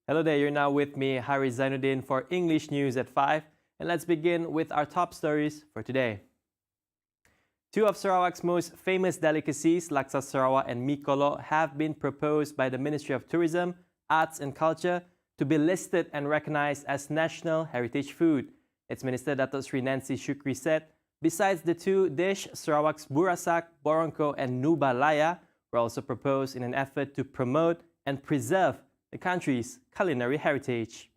Hello there, you're now with me, Zainuddin, for English News at 5. And let's begin with our top stories for today. Two of Sarawak's most famous delicacies, Laksa Sarawak and Mi Kolok, have been proposed by the Ministry of Tourism, Arts and Culture to be listed and recognized as National Heritage Food. Its Minister Datuk Sri Nancy Shukri said, besides the two dishes, Sarawak's Burasak, Borongko and Nubalaya were also proposed in an effort to promote and preserve the country's culinary heritage.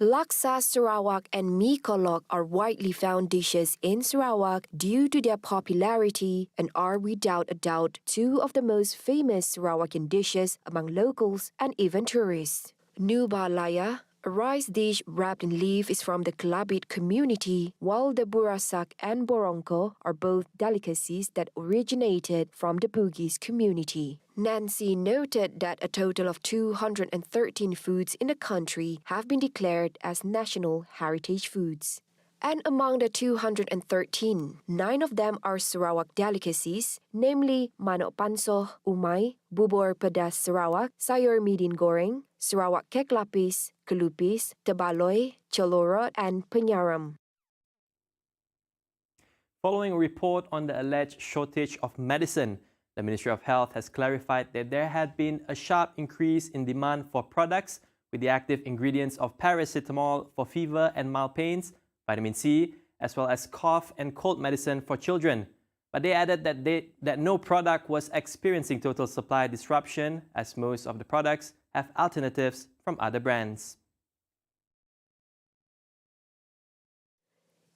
Laksa Sarawak and Mi Kolok are widely found dishes in Sarawak due to their popularity and are without a doubt two of the most famous Sarawakian dishes among locals and even tourists. Nubalaya, a rice dish wrapped in leaf, is from the Kelabit community, while the Burasak and Borongko are both delicacies that originated from the Bugis community. Nancy noted that a total of 213 foods in the country have been declared as national heritage foods. And among the 213, 9 of them are Sarawak delicacies, namely manok pansoh, umai, bubur pedas Sarawak, sayur midin goreng, Sarawak kek lapis, kelupis, tebaloy, celorot, and penyaram. Following a report on the alleged shortage of medicine, the Ministry of Health has clarified that there had been a sharp increase in demand for products with the active ingredients of paracetamol for fever and mild pains, vitamin C, as well as cough and cold medicine for children. But they added that no product was experiencing total supply disruption, as most of the products have alternatives from other brands.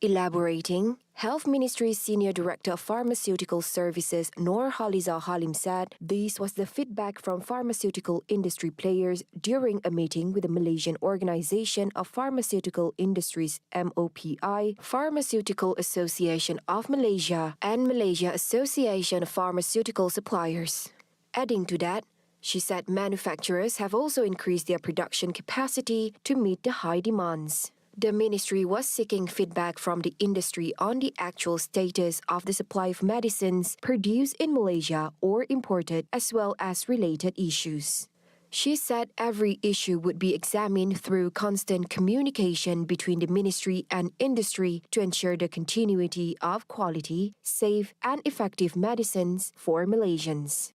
Elaborating, Health Ministry's Senior Director of Pharmaceutical Services, Noor Haliza Halim, said this was the feedback from pharmaceutical industry players during a meeting with the Malaysian Organisation of Pharmaceutical Industries MOPI, Pharmaceutical Association of Malaysia, and Malaysia Association of Pharmaceutical Suppliers. Adding to that, she said manufacturers have also increased their production capacity to meet the high demands. The ministry was seeking feedback from the industry on the actual status of the supply of medicines produced in Malaysia or imported, as well as related issues. She said every issue would be examined through constant communication between the ministry and industry to ensure the continuity of quality, safe, and effective medicines for Malaysians.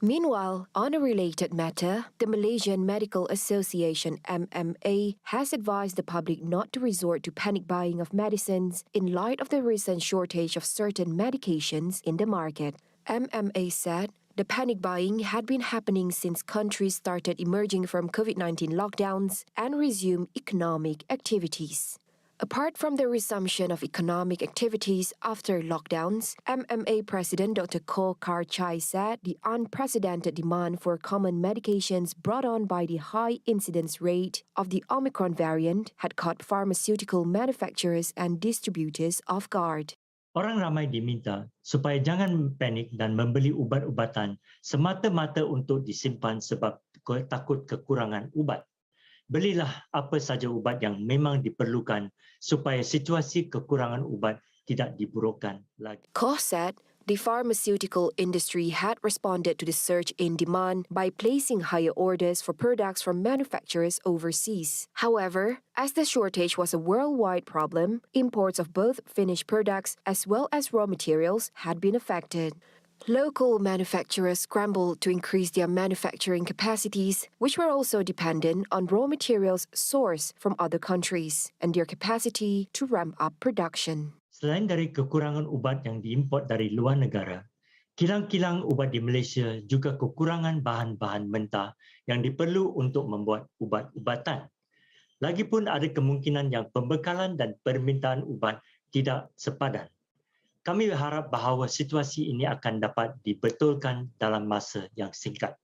Meanwhile, on a related matter, the Malaysian Medical Association MMA has advised the public not to resort to panic buying of medicines in light of the recent shortage of certain medications in the market. MMA said the panic buying had been happening since countries started emerging from COVID-19 lockdowns and resumed economic activities. Apart from the resumption of economic activities after lockdowns, MMA President Dr. Koh Kar Chai said the unprecedented demand for common medications brought on by the high incidence rate of the Omicron variant had caught pharmaceutical manufacturers and distributors off guard. Orang ramai diminta supaya jangan panik dan membeli ubat-ubatan semata-mata untuk disimpan sebab takut kekurangan ubat. Belilah apa saja ubat yang memang diperlukan supaya situasi kekurangan ubat tidak diburukkan lagi. Koh said the pharmaceutical industry had responded to the surge in demand by placing higher orders for products from manufacturers overseas. However, as the shortage was a worldwide problem, imports of both finished products as well as raw materials had been affected. Local manufacturers scrambled to increase their manufacturing capacities, which were also dependent on raw materials sourced from other countries, and their capacity to ramp up production. Selain dari kekurangan ubat yang diimport dari luar negara, kilang-kilang ubat di Malaysia juga kekurangan bahan-bahan mentah yang diperlu untuk membuat ubat-ubatan. Lagipun ada kemungkinan yang pembekalan dan permintaan ubat tidak sepadan. Kami berharap bahawa situasi ini akan dapat dibetulkan dalam masa yang singkat.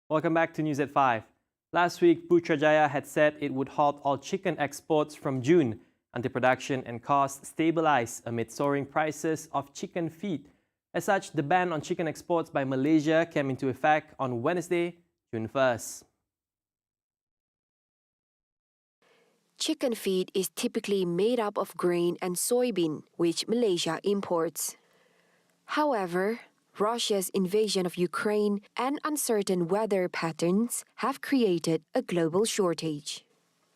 Welcome back to News at 5. Last week, Putrajaya had said it would halt all chicken exports from June until production and costs stabilize amid soaring prices of chicken feed. As such, the ban on chicken exports by Malaysia came into effect on Wednesday, June 1st. Chicken feed is typically made up of grain and soybean, which Malaysia imports. However, Russia's invasion of Ukraine and uncertain weather patterns have created a global shortage.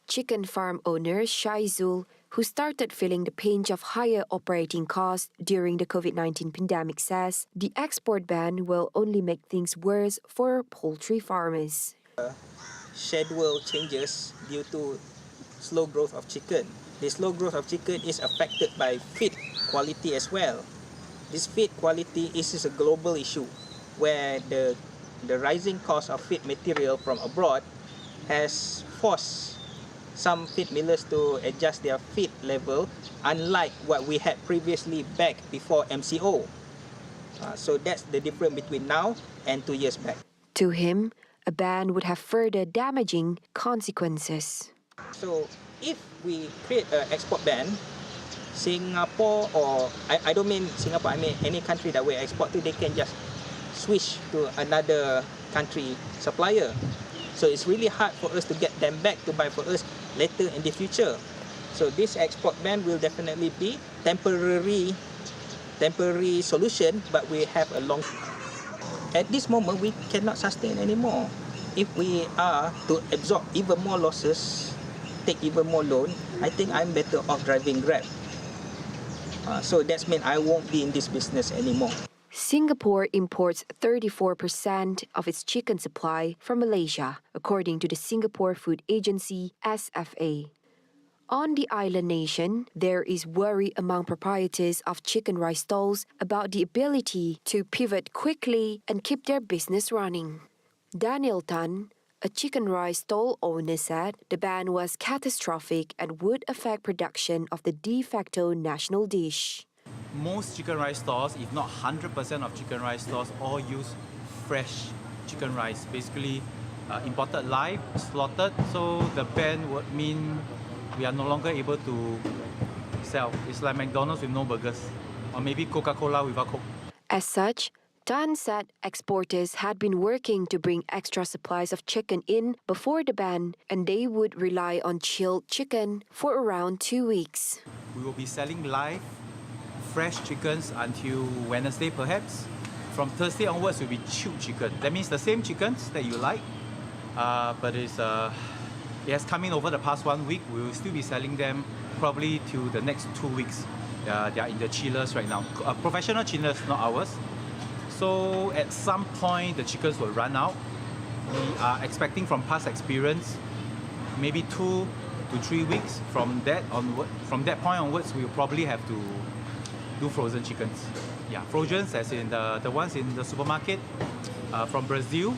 Chicken farm owner Shaizul, who started feeling the pinch of higher operating costs during the COVID-19 pandemic, says the export ban will only make things worse for poultry farmers. Schedule changes due to slow growth of chicken. The slow growth of chicken is affected by feed quality as well. This feed quality is a global issue where the rising cost of feed material from abroad has forced some feed millers to adjust their feed level, unlike what we had previously back before MCO. So that's the difference between now and 2 years back. To him, a ban would have further damaging consequences. So if we create an export ban, Singapore, or I don't mean Singapore, I mean any country that we export to, they can just switch to another country supplier. So it's really hard for us to get them back to buy for us later in the future. So this export ban will definitely be temporary solution, but we have a long. At this moment, we cannot sustain anymore. If we are to absorb even more losses, take even more loan, I think I'm better off driving Grab. So that means I won't be in this business anymore. Singapore imports 34% of its chicken supply from Malaysia, according to the Singapore Food Agency, SFA. On the island nation, there is worry among proprietors of chicken rice stalls about the ability to pivot quickly and keep their business running. Daniel Tan, a chicken rice stall owner, said the ban was catastrophic and would affect production of the de facto national dish. Most chicken rice stores, if not 100% of chicken rice stores, all use fresh chicken rice, basically imported live, slaughtered. So the ban would mean we are no longer able to sell. It's like McDonald's with no burgers, or maybe Coca-Cola without Coke. As such, Tan said exporters had been working to bring extra supplies of chicken in before the ban, and they would rely on chilled chicken for around 2 weeks. We will be selling live, fresh chickens until Wednesday perhaps. From Thursday onwards, it will be chilled chicken. That means the same chickens that you like, but it has come in over the past 1 week. We will still be selling them probably till the next 2 weeks. They are in the chillers right now. Professional chillers, not ours. So at some point, the chickens will run out. We are expecting from past experience, maybe 2 to 3 weeks. From that point onwards, we will probably have to do frozen chickens. Yeah, frozen as in the ones in the supermarket from Brazil.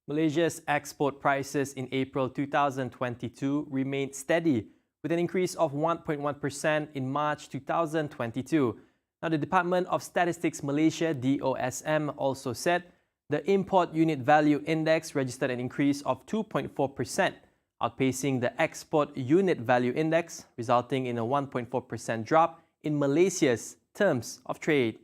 Malaysia's export prices in April 2022 remained steady, with an increase of 1.1% in March 2022. Now, the Department of Statistics Malaysia, DOSM, also said the Import Unit Value Index registered an increase of 2.4%, outpacing the Export Unit Value Index, resulting in a 1.4% drop in Malaysia's terms of trade.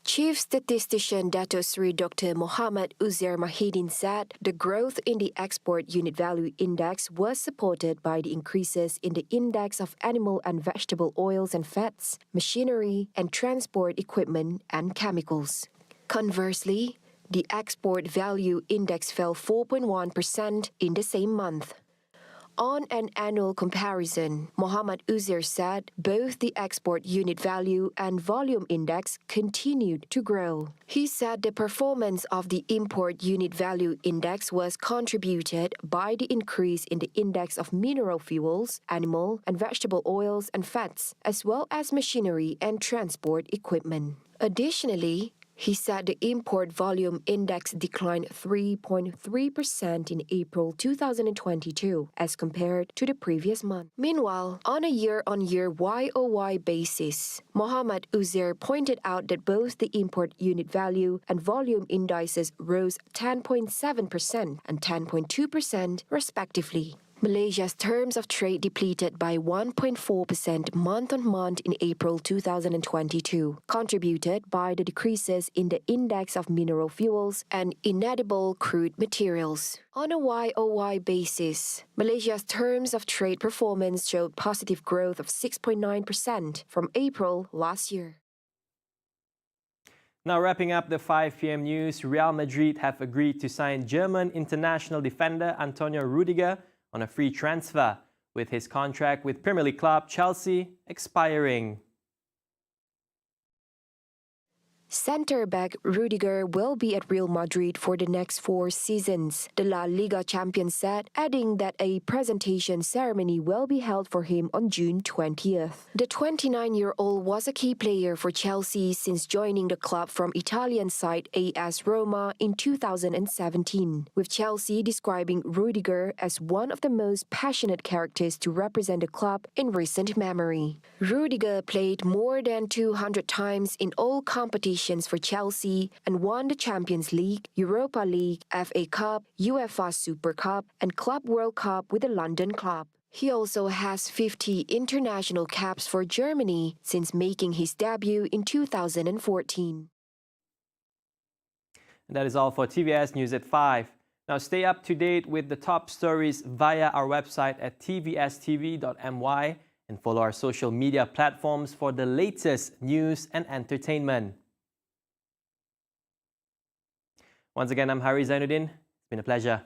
Chief Statistician Dato Sri Dr. Muhammad Uzair Mahidin said the growth in the Export Unit Value Index was supported by the increases in the index of animal and vegetable oils and fats, machinery and transport equipment and chemicals. Conversely, the Export Value Index fell 4.1% in the same month. On an annual comparison, Muhammad Uzair said both the Export Unit Value and Volume Index continued to grow. He said the performance of the Import Unit Value Index was contributed by the increase in the index of mineral fuels, animal and vegetable oils and fats, as well as machinery and transport equipment. Additionally, He said the import volume index declined 3.3% in April 2022 as compared to the previous month. Meanwhile, on a year-on-year YOY basis, Mohammad Uzair pointed out that both the import unit value and volume indices rose 10.7% and 10.2% respectively. Malaysia's terms of trade depleted by 1.4% month-on-month in April 2022, contributed by the decreases in the index of mineral fuels and inedible crude materials. On a YOY basis, Malaysia's terms of trade performance showed positive growth of 6.9% from April last year. Now wrapping up the 5 p.m. news, Real Madrid have agreed to sign German international defender Antonio Rudiger on a free transfer, with his contract with Premier League club Chelsea expiring. Centre-back Rudiger will be at Real Madrid for the next 4 seasons, the La Liga champion said, adding that a presentation ceremony will be held for him on June 20th. The 29-year-old was a key player for Chelsea since joining the club from Italian side AS Roma in 2017, with Chelsea describing Rudiger as one of the most passionate characters to represent the club in recent memory. Rudiger played more than 200 times in all competitions for Chelsea and won the Champions League, Europa League, FA Cup, UEFA Super Cup, and Club World Cup with the London club. He also has 50 international caps for Germany since making his debut in 2014. And that is all for TVS News at 5. Now stay up to date with the top stories via our website at TVSTVMY and follow our social media platforms for the latest news and entertainment. Once again, I'm Zainuddin. It's been a pleasure.